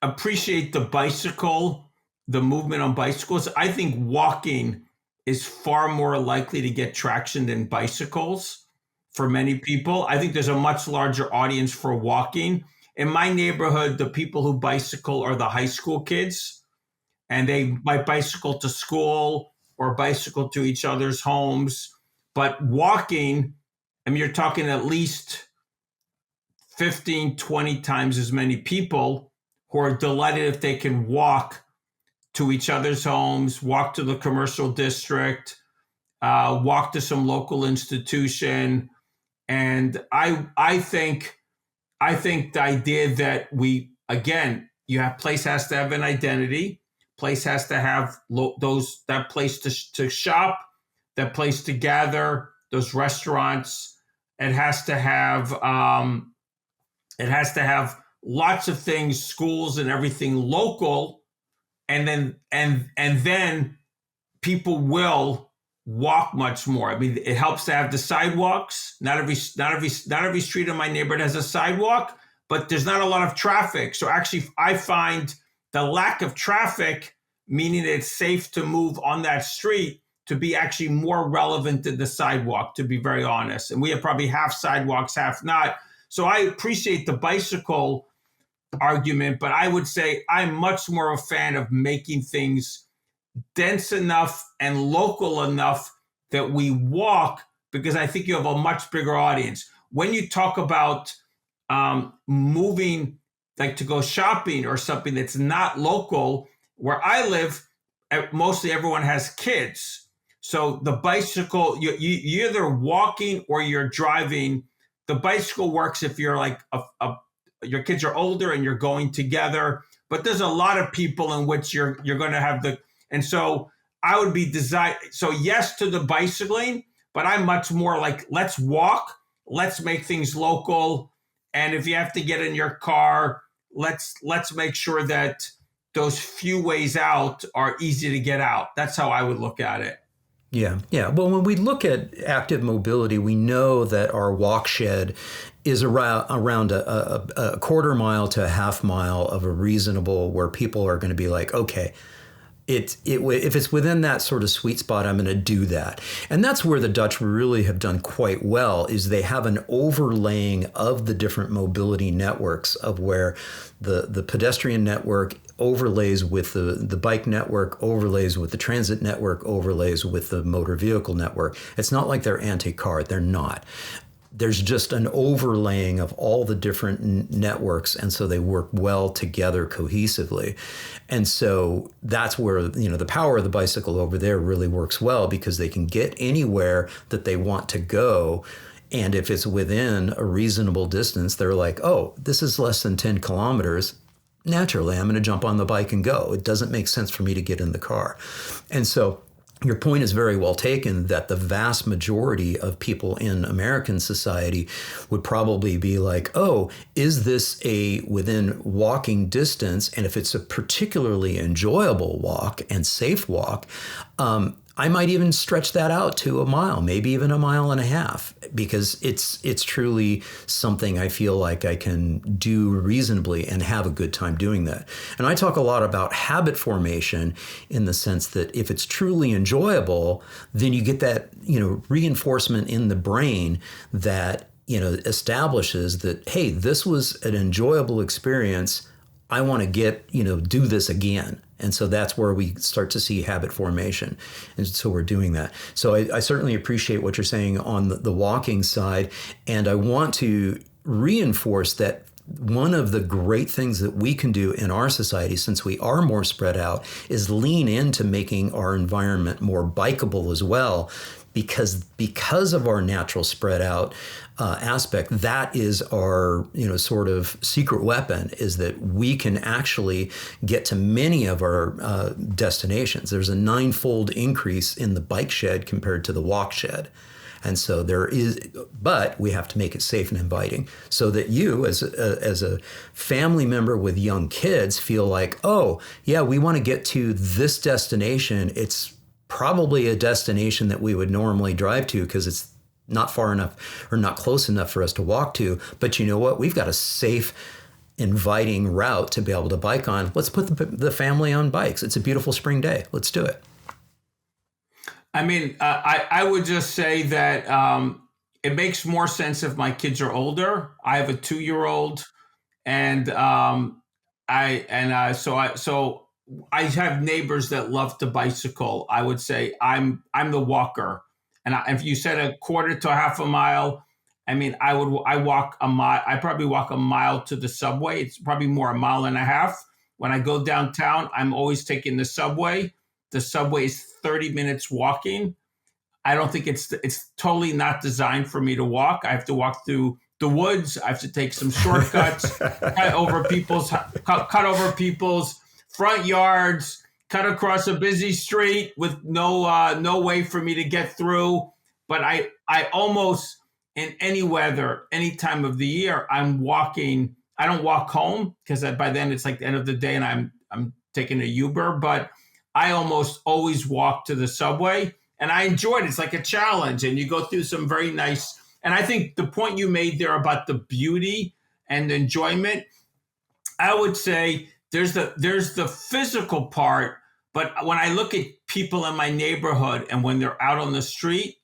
Speaker 1: appreciate the movement on bicycles. I think walking is far more likely to get traction than bicycles for many people. I think there's a much larger audience for walking. In my neighborhood, the people who bicycle are the high school kids, and they might bicycle to school or bicycle to each other's homes. But walking, you're talking at least 15, 20 times as many people who are delighted if they can walk to each other's homes, walk to the commercial district, walk to some local institution. And I think the idea that place has to have an identity, place has to have that place to shop, that place to gather, those restaurants. It has to have lots of things, schools and everything local. And then people will walk much more. I mean, it helps to have the sidewalks. Not every street in my neighborhood has a sidewalk, but there's not a lot of traffic. So actually, I find the lack of traffic, meaning it's safe to move on that street, to be actually more relevant than the sidewalk, to be very honest. And we have probably half sidewalks, half not. So I appreciate the bicycle argument, but I would say I'm much more a fan of making things dense enough and local enough that we walk, because I think you have a much bigger audience. When you talk about moving, like to go shopping or something that's not local, where I live, mostly everyone has kids. So the bicycle, you're either walking or you're driving. The bicycle works if you're like your kids are older and you're going together. But there's a lot of people in which you're going to have and so I would be so yes to the bicycling, but I'm much more like, let's walk, let's make things local. And if you have to get in your car, let's make sure that those few ways out are easy to get out. That's how I would look at it.
Speaker 2: Yeah, yeah. Well, when we look at active mobility, we know that our walk shed is around a quarter mile to a half mile of a reasonable, where people are going to be like, okay, if it's within that sort of sweet spot, I'm going to do that. And that's where the Dutch really have done quite well, is they have an overlaying of the different mobility networks, of where the pedestrian network overlays with the bike network, overlays with the transit network, overlays with the motor vehicle network. It's not like they're anti-car. They're not. There's just an overlaying of all the different networks, and so they work well together cohesively. And so that's where, the power of the bicycle over there really works well, because they can get anywhere that they want to go. And if it's within a reasonable distance, they're like, oh, this is less than 10 kilometers. Naturally, I'm going to jump on the bike and go. It doesn't make sense for me to get in the car. And so your point is very well taken, that the vast majority of people in American society would probably be like, oh, is this a within walking distance? And if it's a particularly enjoyable walk and safe walk, I might even stretch that out to a mile, maybe even a mile and a half, because it's truly something I feel like I can do reasonably and have a good time doing that. And I talk a lot about habit formation, in the sense that if it's truly enjoyable, then you get that, reinforcement in the brain that, establishes that, hey, this was an enjoyable experience. I want to do this again. And so that's where we start to see habit formation. And so we're doing that. So I certainly appreciate what you're saying on the walking side. And I want to reinforce that one of the great things that we can do in our society, since we are more spread out, is lean into making our environment more bikeable as well. Because of our natural spread out aspect, that is our sort of secret weapon, is that we can actually get to many of our destinations. There's a 9-fold increase in the bike shed compared to the walk shed. And so but we have to make it safe and inviting, so that you as a family member with young kids feel like, oh yeah, we want to get to this destination. It's probably a destination that we would normally drive to, because it's not far enough or not close enough for us to walk to. But you know what? We've got a safe, inviting route to be able to bike on. Let's put the family on bikes. It's a beautiful spring day. Let's do it.
Speaker 1: I mean, I would just say that it makes more sense if my kids are older. I have a 2-year-old, and so I have neighbors that love to bicycle. I would say I'm the walker, and if you said a quarter to a half a mile, I mean, I walk a mile. I probably walk a mile to the subway. It's probably more a mile and a half. When I go downtown, I'm always taking the subway. The subway is 30 minutes walking. I don't think it's totally not designed for me to walk. I have to walk through the woods. I have to take some shortcuts, cut over people's front yards, cut across a busy street with no way for me to get through. But I almost, in any weather, any time of the year, I'm walking. I don't walk home, because by then it's like the end of the day and I'm taking a Uber, but I almost always walk to the subway, and I enjoy it. It's like a challenge, and you go through some very nice, and I think the point you made there about the beauty and enjoyment, I would say there's the physical part, but when I look at people in my neighborhood and when they're out on the street,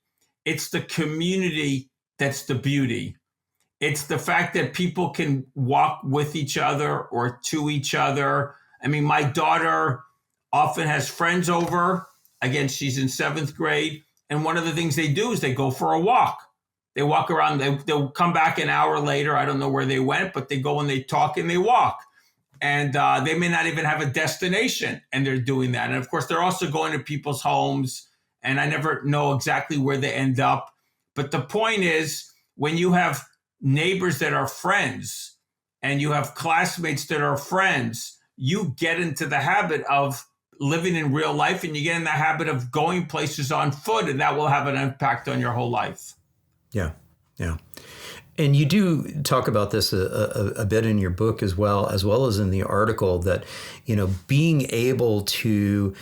Speaker 1: it's the community that's the beauty. It's the fact that people can walk with each other or to each other. I mean, my daughter often has friends over. Again, she's in 7th grade. And one of the things they do is they go for a walk. They walk around, they'll come back an hour later. I don't know where they went, but they go and they talk and they walk. And they may not even have a destination, and they're doing that. And of course, they're also going to people's homes, and I never know exactly where they end up. But the point is, when you have neighbors that are friends and you have classmates that are friends, you get into the habit of living in real life, and you get in the habit of going places on foot, and that will have an impact on your whole life.
Speaker 2: Yeah, yeah. And you do talk about this a bit in your book as well as in the article, that, being able to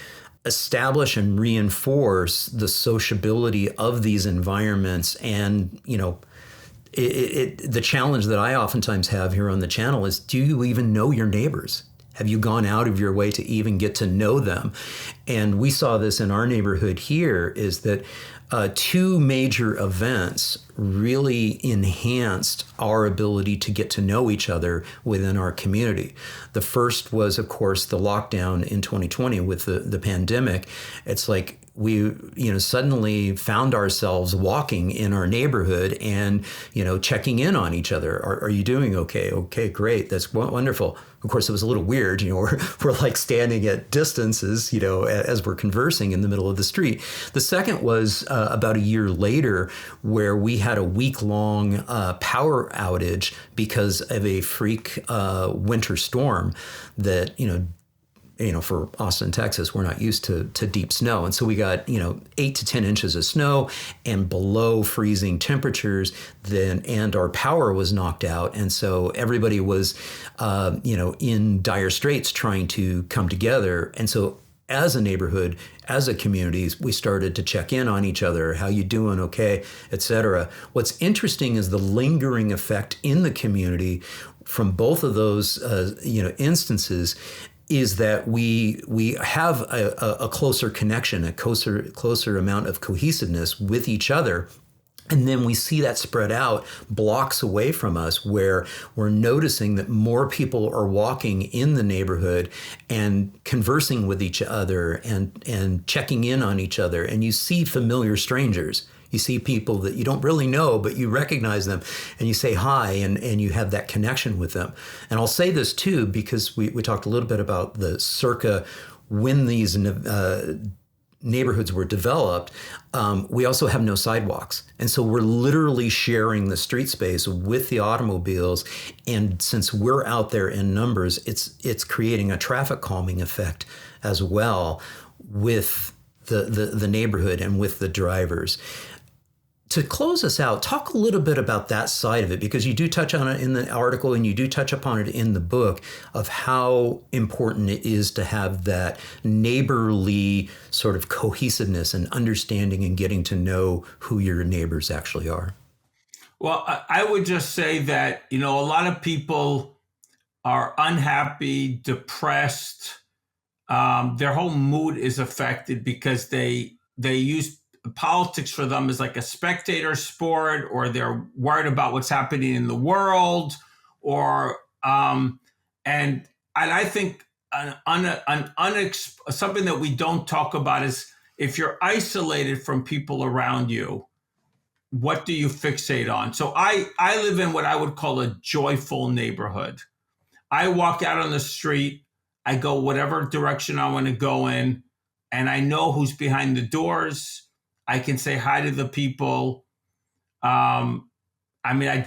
Speaker 2: establish and reinforce the sociability of these environments. And, the challenge that I oftentimes have here on the channel is, do you even know your neighbors? Have you gone out of your way to even get to know them? And we saw this in our neighborhood here, is that 2 major events really enhanced our ability to get to know each other within our community. The first was, of course, the lockdown in 2020 with the pandemic. It's like we, suddenly found ourselves walking in our neighborhood and, checking in on each other. Are you doing okay? Okay, great. That's wonderful. Of course, it was a little weird, we're like standing at distances, as we're conversing in the middle of the street. The second was about a year later, where we had a week-long power outage because of a freak winter storm that, for Austin, Texas, we're not used to deep snow. And so we got, 8 to 10 inches of snow and below freezing temperatures and our power was knocked out. And so everybody was, in dire straits trying to come together. And so as a neighborhood, as a community, we started to check in on each other. How you doing? Okay, et cetera. What's interesting is the lingering effect in the community from both of those, instances, is that we have a closer connection, a closer amount of cohesiveness with each other. And then we see that spread out blocks away from us, where we're noticing that more people are walking in the neighborhood and conversing with each other and checking in on each other. And you see familiar strangers. You see people that you don't really know, but you recognize them and you say hi and you have that connection with them. And I'll say this too, because we talked a little bit about the circa when these neighborhoods were developed. We also have no sidewalks. And so we're literally sharing the street space with the automobiles. And since we're out there in numbers, it's creating a traffic calming effect as well with the neighborhood and with the drivers. To close us out, talk a little bit about that side of it, because you do touch on it in the article and you do touch upon it in the book of how important it is to have that neighborly sort of cohesiveness and understanding and getting to know who your neighbors actually are.
Speaker 1: Well, I would just say that, a lot of people are unhappy, depressed. Their whole mood is affected because they use politics for them is like a spectator sport, or they're worried about what's happening in the world, or and I think something that we don't talk about is, if you're isolated from people around you, what do you fixate on? So I live in what I would call a joyful neighborhood. I walk out on the street, I go whatever direction I want to go in, and I know who's behind the doors. I can say hi to the people. I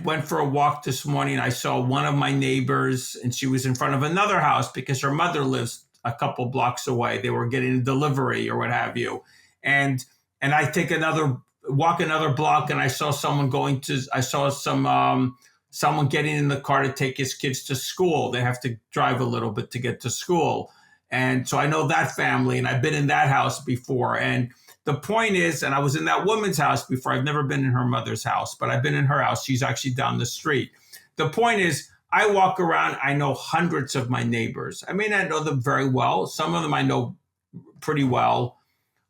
Speaker 1: went for a walk this morning. I saw one of my neighbors, and she was in front of another house because her mother lives a couple blocks away. They were getting a delivery or what have you. And I take walk another block, and I saw someone someone getting in the car to take his kids to school. They have to drive a little bit to get to school. And so I know that family, and I've been in that house before. And the point is, and I was in that woman's house before. I've never been in her mother's house, but I've been in her house. She's actually down the street. The point is, I walk around, I know hundreds of my neighbors. I may not know them very well. Some of them I know pretty well.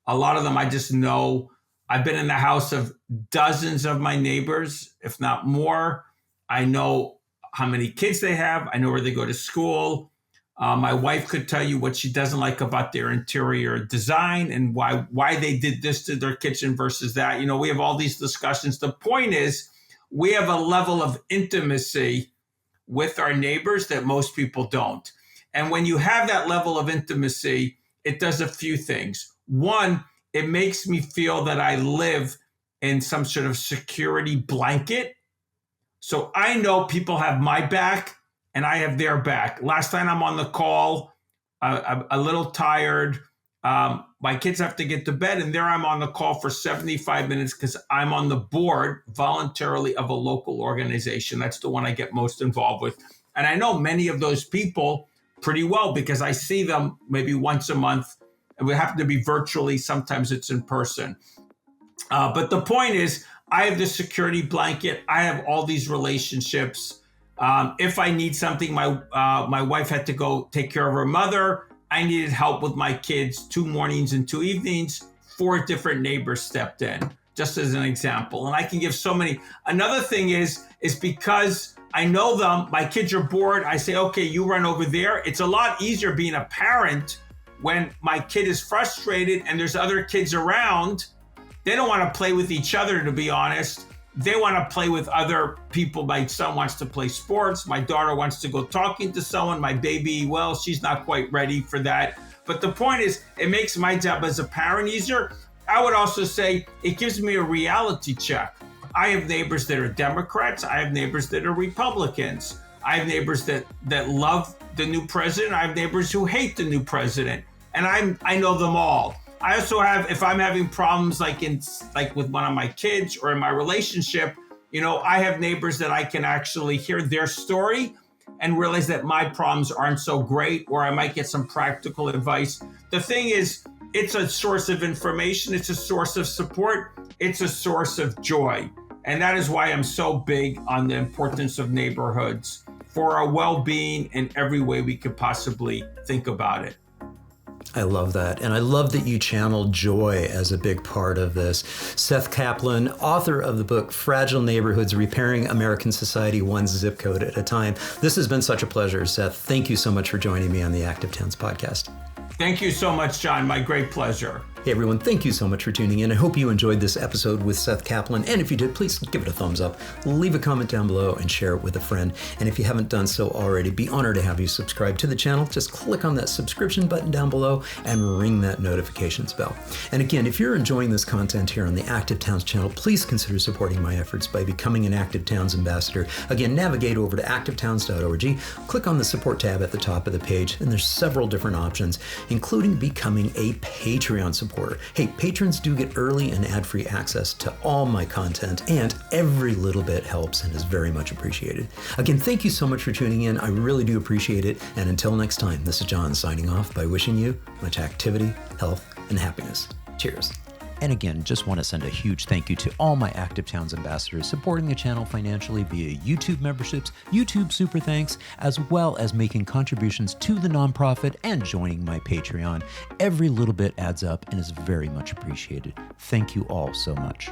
Speaker 1: A lot of them I just know. I've been in the house of dozens of my neighbors, if not more. I know how many kids they have. I know where they go to school. My wife could tell you what she doesn't like about their interior design and why they did this to their kitchen versus that. You know, we have all these discussions. The point is, we have a level of intimacy with our neighbors that most people don't. And when you have that level of intimacy, it does a few things. One, it makes me feel that I live in some sort of security blanket. So I know people have my back and I have their back. Last time I'm on the call, I'm a little tired. My kids have to get to bed, and there I'm on the call for 75 minutes because I'm on the board voluntarily of a local organization. That's the one I get most involved with. And I know many of those people pretty well because I see them maybe once a month. It would happen to be virtually. Sometimes it's in person. But the point is, I have this security blanket. I have all these relationships. If I need something, my wife had to go take care of her mother. I needed help with my kids 2 mornings and 2 evenings. 4 different neighbors stepped in, just as an example. And I can give so many. Another thing is because I know them, my kids are bored. I say, okay, you run over there. It's a lot easier being a parent when my kid is frustrated and there's other kids around. They don't want to play with each other, to be honest. They want to play with other people. My son wants to play sports. My daughter wants to go talking to someone. My baby, well, she's not quite ready for that. But the point is, it makes my job as a parent easier. I would also say it gives me a reality check. I have neighbors that are Democrats. I have neighbors that are Republicans. I have neighbors that love the new president. I have neighbors who hate the new president. And I know them all. I also have, if I'm having problems like with one of my kids or in my relationship, you know, I have neighbors that I can actually hear their story and realize that my problems aren't so great, or I might get some practical advice. The thing is, it's a source of information. It's a source of support. It's a source of joy. And that is why I'm so big on the importance of neighborhoods for our well-being in every way we could possibly think about it.
Speaker 2: I love that. And I love that you channel joy as a big part of this. Seth Kaplan, author of the book, Fragile Neighborhoods, Repairing American Society One Zip Code at a Time. This has been such a pleasure, Seth. Thank you so much for joining me on the Active Towns podcast.
Speaker 1: Thank you so much, John. My great pleasure.
Speaker 2: Hey everyone, thank you so much for tuning in. I hope you enjoyed this episode with Seth Kaplan. And if you did, please give it a thumbs up, leave a comment down below, and share it with a friend. And if you haven't done so already, be honored to have you subscribe to the channel. Just click on that subscription button down below and ring that notifications bell. And again, if you're enjoying this content here on the Active Towns channel, please consider supporting my efforts by becoming an Active Towns ambassador. Again, navigate over to activetowns.org, click on the support tab at the top of the page, and there's several different options, including becoming a Patreon supporter. Hey, patrons do get early and ad-free access to all my content, and every little bit helps and is very much appreciated. Again, thank you so much for tuning in. I really do appreciate it. And until next time, this is John signing off by wishing you much activity, health, and happiness. Cheers. And again, just want to send a huge thank you to all my Active Towns ambassadors supporting the channel financially via YouTube memberships, YouTube super thanks, as well as making contributions to the nonprofit and joining my Patreon. Every little bit adds up and is very much appreciated. Thank you all so much.